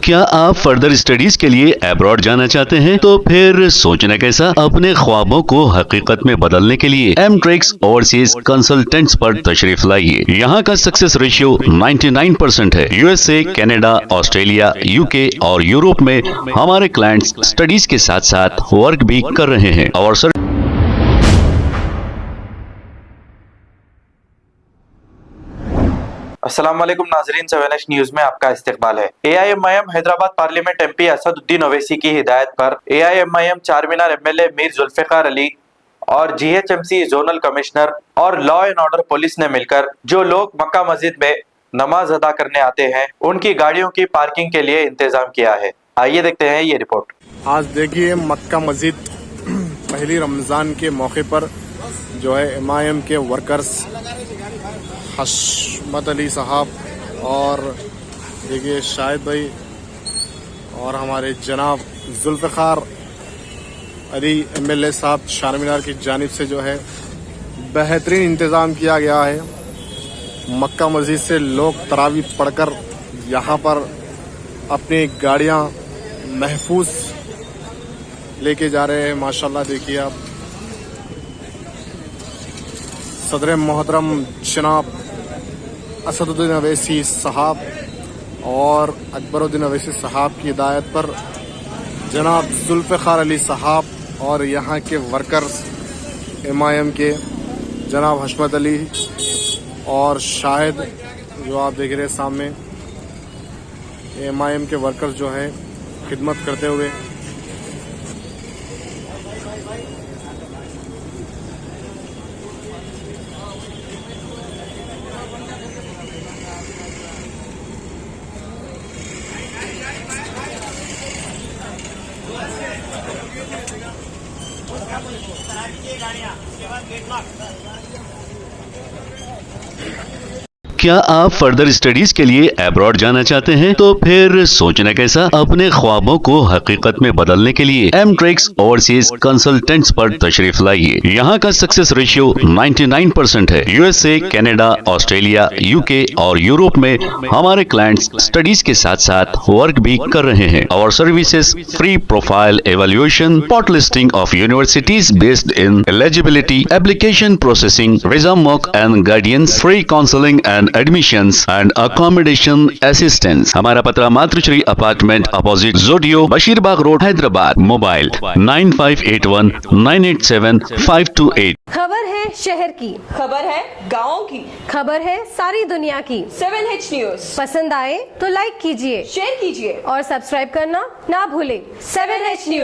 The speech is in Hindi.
क्या आप फर्दर स्टडीज के लिए अब्रॉड जाना चाहते हैं? तो फिर सोचना कैसा, अपने ख्वाबों को हकीकत में बदलने के लिए एमट्रिक्स ओवरसीज कंसल्टेंट्स पर तशरीफ लाइए। यहाँ का सक्सेस रेशियो 99% है। यूएसए, कनाडा, ऑस्ट्रेलिया, यूके और यूरोप में हमारे क्लाइंट्स स्टडीज के साथ साथ वर्क भी कर रहे हैं और अस्सलाम वालेकुम नाजरीन, 7H न्यूज में आपका इस्तकबाल है। AIMIM Hyderabad parliament MP Asaduddin Owaisi की हिदायत पर AIMIM चारमीनार MLA मीर जुल्फिकार अली और GHMC जोनल कमिश्नर और लॉ एंड ऑर्डर पुलिस ने मिलकर जो लोग मक्का मस्जिद में नमाज अदा करने आते हैं उनकी गाड़ियों की पार्किंग के लिए इंतजाम किया है। आइए देखते हैं ये रिपोर्ट। आज देखिए मक्का मस्जिद पहली रमज़ान के मौके पर जो है MIM के वर्कर्स हशमत अली साहब और देखिए शाहिद भाई और हमारे जनाब जुल्फ़िकार अली MLA साहब चारमीनार की जानिब से जो है बेहतरीन इंतज़ाम किया गया है। मक्का मस्जिद से लोग तरावी पढ़कर यहाँ पर अपनी गाड़ियाँ महफूज लेके जा रहे हैं। माशाल्लाह देखिए आप सदर मोहतरम जनाब असदुद्दीन ओवैसी साहब और अकबरुद्दीन ओवैसी साहब की हिदायत पर जनाब जुल्फ़िकार अली साहब और यहाँ के वर्कर्स MIM के जनाब हशमत अली और शाहिद जो आप देख रहे हैं सामने MIM के वर्कर्स जो है खिदमत करते हुए क्या आप फर्दर स्टडीज के लिए अब्रॉड जाना चाहते हैं? तो फिर सोचना कैसा, अपने ख्वाबों को हकीकत में बदलने के लिए एमट्रिक्स ओवरसीज कंसल्टेंट्स पर तशरीफ लाइए। यहाँ का सक्सेस रेशियो 99% है। यूएसए, कनाडा, ऑस्ट्रेलिया, यूके और यूरोप में हमारे क्लाइंट्स स्टडीज के साथ साथ वर्क भी कर रहे हैं और services free profile evaluation, spot listing of universities based in eligibility, application processing, visa mock and guidance, free counselling and admissions and accommodation assistance. हमारा पता मातृश्री अपार्टमेंट अपोजिट जोडियो, बशीरबाग रोड, हैदराबाद। मोबाइल 9581987528। खबर है शहर की, खबर है गाँव की, खबर है सारी दुनिया की। 7H न्यूज पसंद आए तो लाइक कीजिए, शेयर कीजिए और सब्सक्राइब करना ना भूलें। 7H news.